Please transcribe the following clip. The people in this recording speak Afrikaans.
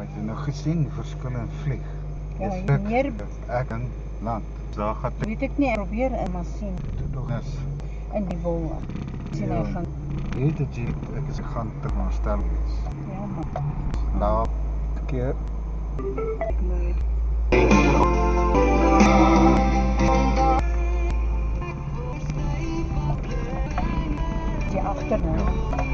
Maar jy het nou gesien die verskil in vlieg. Ja, Dis jy meer ek in land. Daar gaan weet ek nie, probeer in maar sien toe nog is. in die wolwe. Sien hy gaan. Weet het jy, ek is gaan te maar stel wees. Ja, maar. Nou, keer. Die agterna.